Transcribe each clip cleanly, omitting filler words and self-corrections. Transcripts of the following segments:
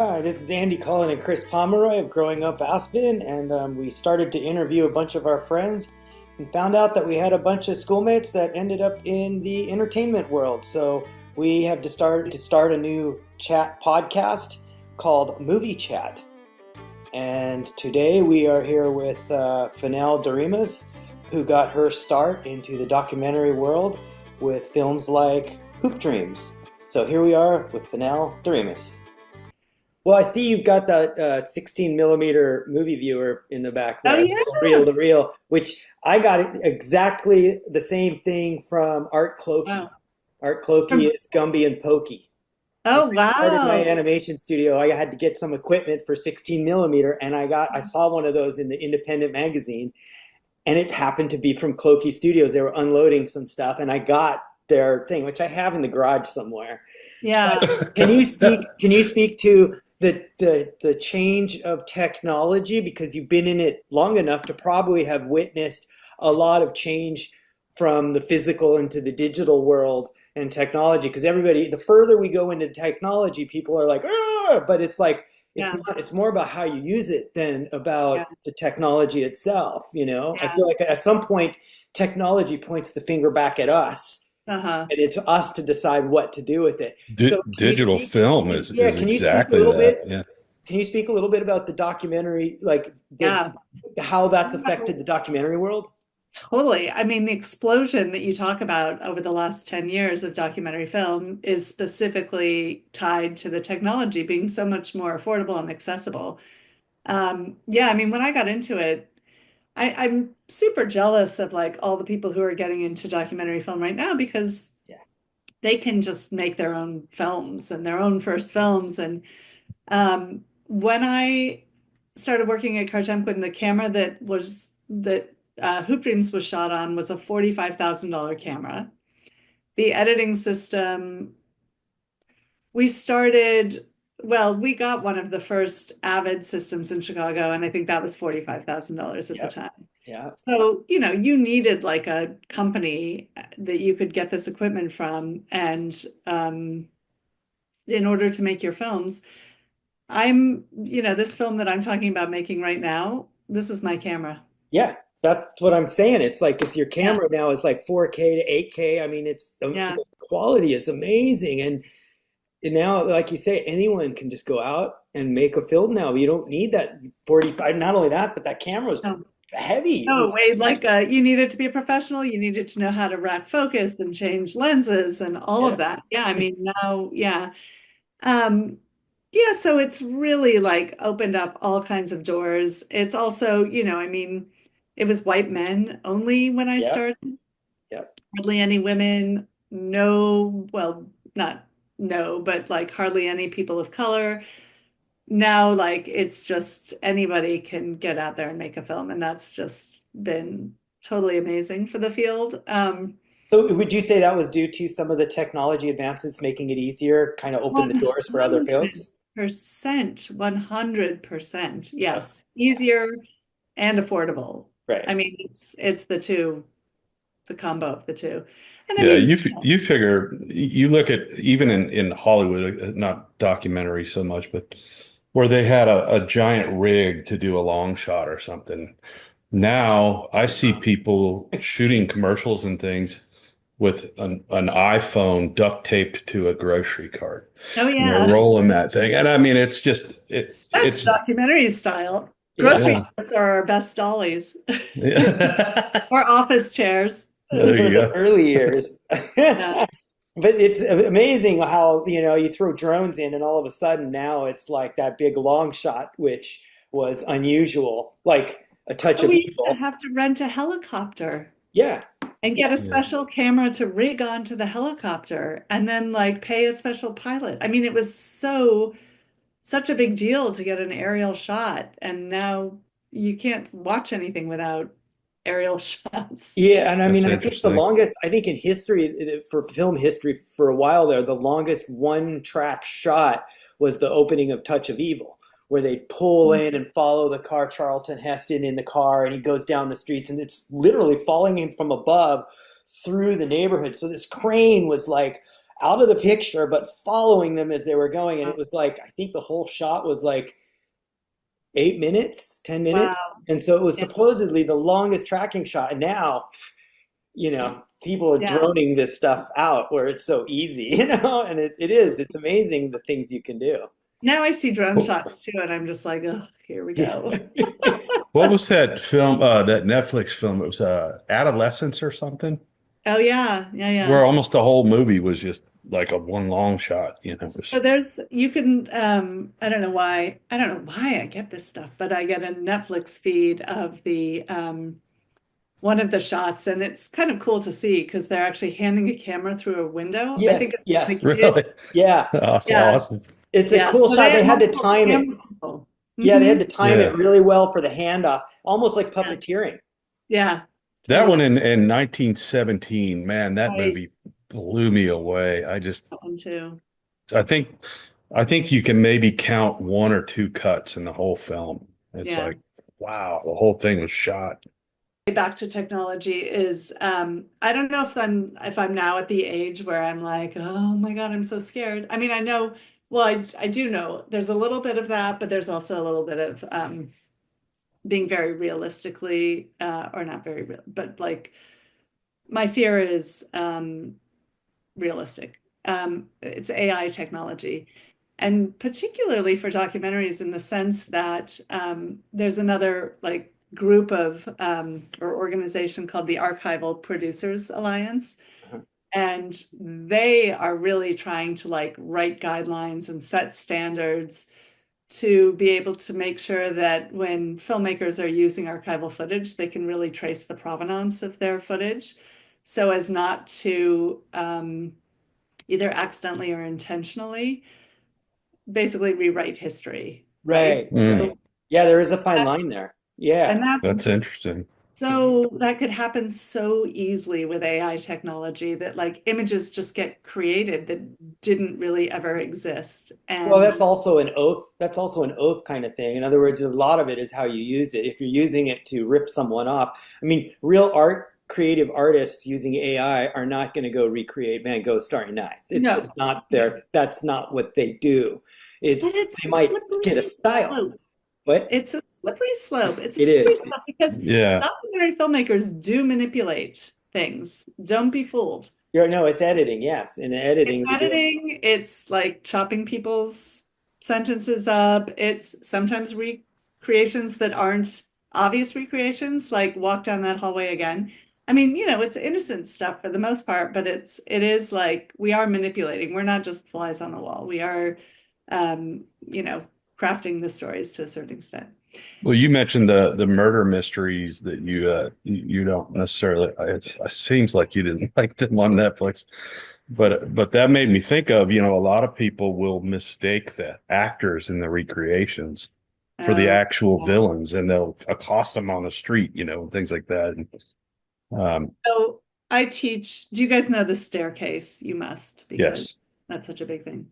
Hi, this is Andy Cullen and Chris Pomeroy of Growing Up Aspen, and we started to interview a bunch of our friends and found out that we had a bunch of schoolmates that ended up in the entertainment world. So we have to start a new chat podcast called Movie Chat. And today we are here with Fenell Doremus, who got her start into the documentary world with films like Hoop Dreams. So here we are with Fenell Doremus. Well, I see you've got that 16 millimeter movie viewer in the back Oh there, yeah. reel to reel, which I got exactly the same thing from Art Clokey. Wow. Art Clokey is Gumby and Pokey. When Oh I started my wow. animation studio, I had to get some equipment for 16 millimeter, and I saw one of those in the independent magazine, and it happened to be from Clokey Studios. They were unloading some stuff, and I got their thing, which I have in the garage somewhere. Yeah. But can you speak to the change of technology, because you've been in it long enough to probably have witnessed a lot of change from the physical into the digital world and technology? Because everybody, the further we go into technology, people are like, "Ah," but it's like it's Yeah. not. It's more about how you use it than Yeah. about the technology itself. I Yeah. feel like at some point, technology points the finger back at us, Uh-huh. and it's us to decide what to do with it. So can you Yeah. Digital film yeah, is can you speak a exactly little that. bit? Yeah. Can you speak a little bit about the documentary, like Yeah. how that's affected the documentary world? Totally. I mean, the explosion that you talk about over the last 10 years of documentary film is specifically tied to the technology being so much more affordable and accessible. Yeah, I mean, when I got into it, I'm super jealous of like all the people who are getting into documentary film right now because Yeah, they can just make their own films and their own first films. And when I started working at Kartemquin, the camera that Hoop Dreams was shot on was a $45,000 camera. The editing system, we started, well, we got one of the first Avid systems in Chicago, and I think that was $45,000 at the yeah, time. yeah. So, you needed like a company that you could get this equipment from, and in order to make your films. This film that I'm talking about making right now, this is my camera. Yeah, that's what I'm saying. It's your Yeah, camera now is like 4K to 8K. I mean, yeah. the quality is amazing, and now, like you say, anyone can just go out and make a film now. You don't need that 45. Not only that, but that camera is No, heavy. It no, was, Wade, like you needed to be a professional, you needed to know how to rack focus and change lenses and all of yeah, that. Yeah, I mean, now, yeah. Um, yeah, so it's really like opened up all kinds of doors. It's also, I mean, it was white men only when I yeah, started. yeah. Hardly any women, no, well, not no, but like hardly any people of color. Now, like it's just anybody can get out there and make a film, and that's just been totally amazing for the field. So would you say that was due to some of the technology advances making it easier, kind of open the doors for other films? 100%, 100%. Yeah, Yes, easier and affordable. right. I mean, it's the two, the combo of the two. And I Yeah, mean, you figure you look at even in Hollywood, not documentary so much, but where they had a giant rig to do a long shot or something. Now I see people shooting commercials and things with an iPhone duct taped to a grocery cart. oh And they're yeah. rolling that thing. And I mean, it's just That's it's documentary style. Yeah. Grocery yeah. carts are our best dollies Yeah. or office chairs. Those There were you the go. early years. Yeah. But it's amazing how, you throw drones in and all of a sudden now it's like that big long shot, which was unusual, like a touch But of we used to evil. have to rent a helicopter Yeah, and yeah, get a Yeah. special camera to rig onto the helicopter and then like pay a special pilot. I mean, it was such a big deal to get an aerial shot, and now you can't watch anything without aerial shots. yeah. And I mean, That's I think the interesting. longest, I think in history, for film history, for a while there, the longest one track shot was the opening of Touch of Evil, where they pull in and follow the car, Charlton Heston in the car, and he goes down the streets, and it's literally falling in from above through the neighborhood. So this crane was like out of the picture, but following them as they were going. And it was like, I think the whole shot was like 8 minutes, 10 minutes. Wow. And so it was Yeah. supposedly the longest tracking shot. And now, people are Yeah. droning this stuff out where it's so easy, and it is. It's amazing the things you can do. Now I see drone What, shots too, and I'm just like, oh, here we Yeah. go. what was that film, that Netflix film? It was Adolescence or something, Oh yeah, yeah, yeah. where almost the whole movie was just like a one long shot, It So was, you can I don't know why I get this stuff, but I get a Netflix feed of the one of the shots, and it's kind of cool to see because they're actually handing a camera through a window. I think Yes, it's the yes. kid. really, Yeah. that's Yeah, awesome. It's a yeah. cool So they shot. They had had to multiple time it. camera people. Yeah, they had to Hmm. time it Yeah. really well for the handoff, almost like Yeah, puppeteering. yeah, That totally. one in 1917, man, that Right, movie blew me away. I just, that one too. I think, I think you can maybe count one or two cuts in the whole film. It's Yeah. like, wow, the whole thing was shot. Back to technology is I don't know if I'm now at the age where I'm like, oh my God, I'm so scared. I mean, I know, well, I do know there's a little bit of that, but there's also a little bit of being very realistically or not very real, but like my fear is realistic. It's AI technology. And particularly for documentaries in the sense that there's another like group of or organization called the Archival Producers Alliance. Uh-huh. And they are really trying to like write guidelines and set standards to be able to make sure that when filmmakers are using archival footage, they can really trace the provenance of their footage so as not to either accidentally or intentionally basically rewrite history, right? Right, Mm, right. Yeah, there is a fine That's line there. Yeah, and that's that's interesting. so that could happen so easily with AI technology that like images just get created that didn't really ever exist. well, And that's also an oath. That's also an oath kind of thing. In other words, a lot of it is how you use it. If you're using it to rip someone off, I mean, real art, creative artists using AI are not going to go recreate Van Gogh Starry Night. It's no, just not no, their, that's not what they do. but It's, it's they a might get a slippery style, slope. but It's a slippery slope. It's a it slippery is. slope because Yeah. documentary filmmakers do manipulate things. Don't be fooled. No, it's editing. Yes. In It's editing, they do. editing, it's like chopping people's sentences up. It's sometimes recreations that aren't obvious recreations, like walk down that hallway again. I mean, it's innocent stuff for the most part, but it is like we are manipulating. We're not just flies on the wall. We are crafting the stories to a certain extent. Well, you mentioned the murder mysteries that you don't necessarily. It seems like you didn't like them on Netflix, but that made me think of, a lot of people will mistake the actors in the recreations for the Oh, actual yeah. villains, and they'll accost them on the street, things like that. So I teach, do you guys know the staircase? You must, because Yes. that's such a big thing.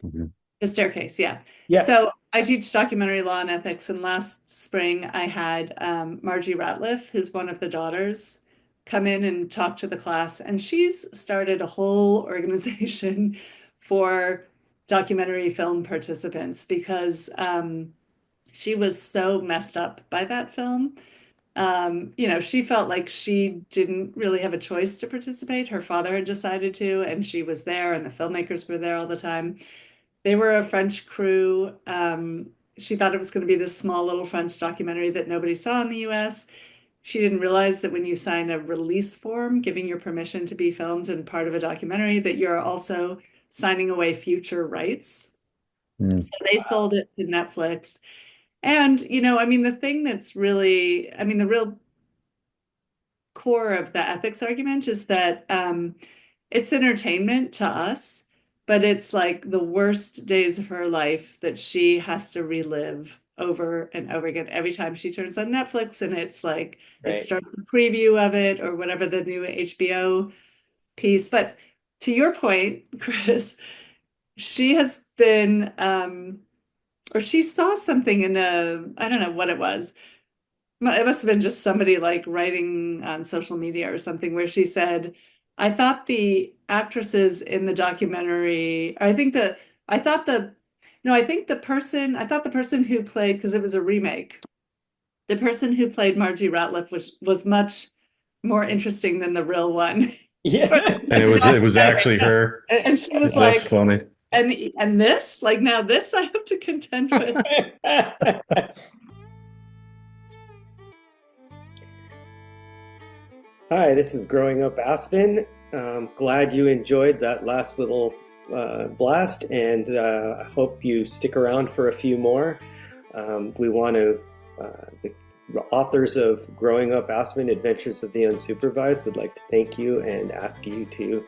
Mhm. The staircase, yeah. Yeah. So I teach documentary law and ethics, and last spring I had Margie Ratliff, who's one of the daughters, come in and talk to the class, and she's started a whole organization for documentary film participants because she was so messed up by that film. She felt like she didn't really have a choice to participate. Her father had decided to, and she was there, and the filmmakers were there all the time. They were a French crew. She thought it was going to be this small little French documentary that nobody saw in the US. She didn't realize that when you sign a release form giving your permission to be filmed and part of a documentary, that you're also signing away future rights. Mm. So they sold it to Netflix. And, I mean, the thing that's really, I mean, the real core of the ethics argument is that it's entertainment to us, but it's like the worst days of her life that she has to relive over and over again every time she turns on Netflix, and it's like it Right. starts a preview of it or whatever the new HBO piece. But to your point, Chris, she has been or she saw something in I don't know what it was. It must have been just somebody like writing on social media or something where she said, I thought the actresses in the documentary, I thought the, no, I think I thought the person who played, because it was a remake, the person who played Margie Ratliff was much more interesting than the real one. Yeah. And it was actually her. And she was That's like, funny. and this, like, now this I have to contend with. Hi, this is Growing Up Aspen. Glad you enjoyed that last little blast, and I hope you stick around for a few more. We want to, the authors of Growing Up Aspen, Adventures of the Unsupervised, would like to thank you and ask you to,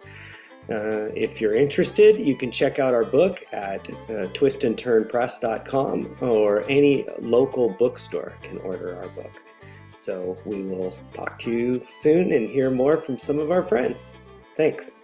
if you're interested, you can check out our book at twistandturnpress.com, or any local bookstore can order our book. So we will talk to you soon and hear more from some of our friends. Thanks.